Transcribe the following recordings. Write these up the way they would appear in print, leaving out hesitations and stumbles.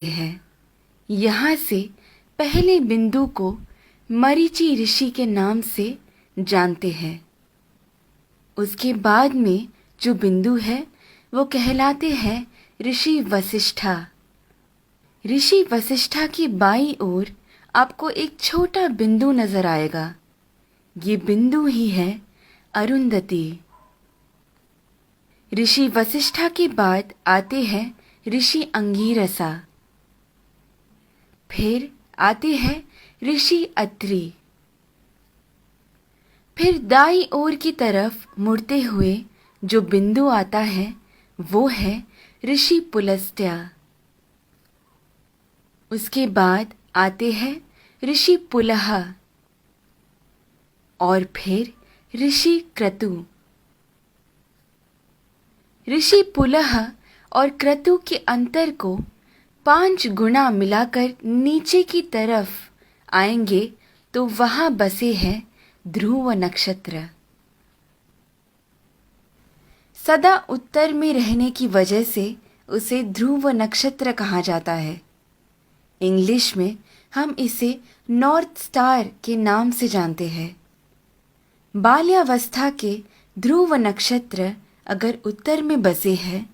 है। यहाँ से पहले बिंदु को मरीचि ऋषि के नाम से जानते हैं। उसके बाद में जो बिंदु है वो कहलाते हैं ऋषि वशिष्ठा। ऋषि वशिष्ठा की बाईं ओर आपको एक छोटा बिंदु नजर आएगा। ये बिंदु ही है अरुंधति। ऋषि वशिष्ठा के बाद आते हैं ऋषि अंगीरसा, फिर आते हैं ऋषि अत्रि। फिर दाईं ओर की तरफ मुड़ते हुए जो बिंदु आता है वो है ऋषि पुलस्त्य। उसके बाद आते हैं ऋषि पुलह और फिर ऋषि क्रतु। ऋषि पुलह और क्रतु के अंतर को 5 गुना मिलाकर नीचे की तरफ आएंगे तो वहां बसे हैं ध्रुव नक्षत्र। सदा उत्तर में रहने की वजह से उसे ध्रुव नक्षत्र कहा जाता है। इंग्लिश में हम इसे नॉर्थ स्टार के नाम से जानते हैं। बाल्यावस्था के ध्रुव नक्षत्र अगर उत्तर में बसे हैं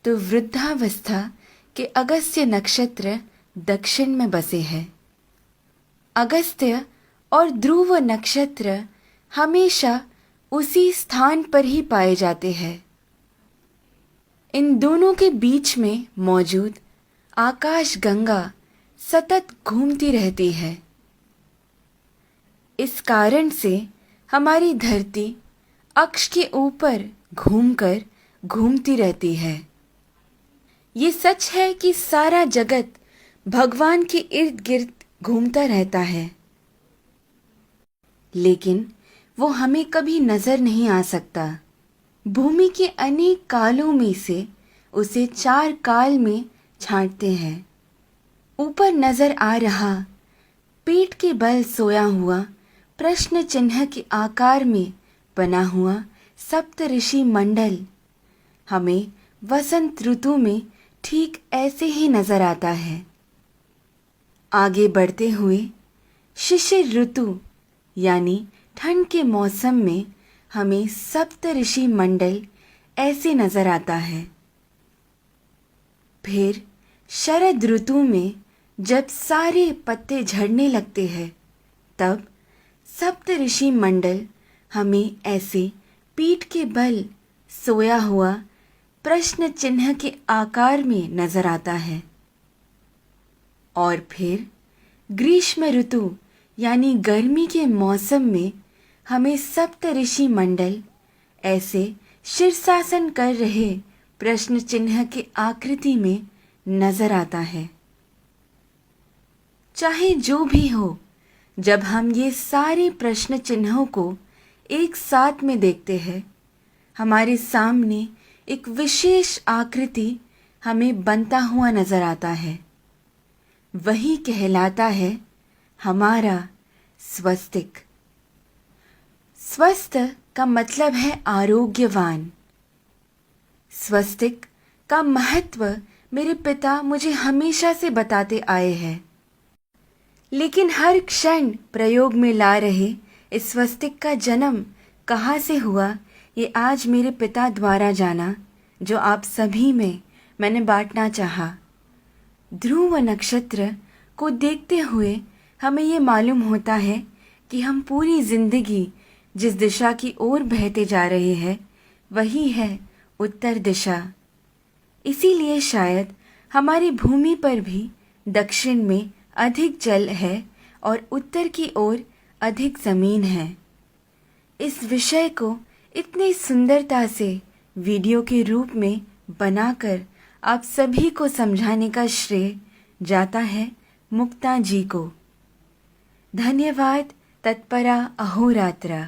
तो वृद्धावस्था के अगस्त्य नक्षत्र दक्षिण में बसे हैं। अगस्त्य और ध्रुव नक्षत्र हमेशा उसी स्थान पर ही पाए जाते हैं। इन दोनों के बीच में मौजूद आकाश गंगा सतत घूमती रहती है। इस कारण से हमारी धरती अक्ष के ऊपर घूमकर घूमती रहती है। ये सच है कि सारा जगत भगवान के इर्द गिर्द घूमता रहता है, लेकिन वो हमें कभी नजर नहीं आ सकता। भूमि के अनेक कालों में से उसे 4 काल में छांटते हैं। ऊपर नजर आ रहा पीठ के बल सोया हुआ प्रश्न चिन्ह के आकार में बना हुआ सप्त ऋषि मंडल हमें वसंत ऋतु में ठीक ऐसे ही नजर आता है। आगे बढ़ते हुए शिशिर ऋतु यानी ठंड के मौसम में हमें सप्त ऋषि मंडल ऐसे नजर आता है। फिर शरद ऋतु में जब सारे पत्ते झड़ने लगते हैं तब सप्त ऋषि मंडल हमें ऐसे पीठ के बल सोया हुआ प्रश्न चिन्ह के आकार में नजर आता है। और फिर ग्रीष्म ऋतु यानी गर्मी के मौसम में हमें सप्त ऋषि मंडल ऐसे शीर्षासन कर रहे प्रश्न चिन्ह के आकृति में नजर आता है। चाहे जो भी हो, जब हम ये सारे प्रश्न चिन्हों को एक साथ में देखते हैं, हमारे सामने एक विशेष आकृति हमें बनता हुआ नजर आता है। वही कहलाता है हमारा स्वस्तिक। स्वस्थ का मतलब है आरोग्यवान। स्वस्तिक का महत्व मेरे पिता मुझे हमेशा से बताते आए हैं, लेकिन हर क्षण प्रयोग में ला रहे इस स्वस्तिक का जन्म कहाँ से हुआ ये आज मेरे पिता द्वारा जाना, जो आप सभी में मैंने बांटना चाहा। ध्रुव नक्षत्र को देखते हुए हमें ये मालूम होता है कि हम पूरी जिंदगी जिस दिशा की ओर बहते जा रहे हैं वही है उत्तर दिशा। इसीलिए शायद हमारी भूमि पर भी दक्षिण में अधिक जल है और उत्तर की ओर अधिक जमीन है। इस विषय को इतनी सुंदरता से वीडियो के रूप में बनाकर आप सभी को समझाने का श्रेय जाता है मुक्ता जी को। धन्यवाद। तत्परा अहोरात्रा।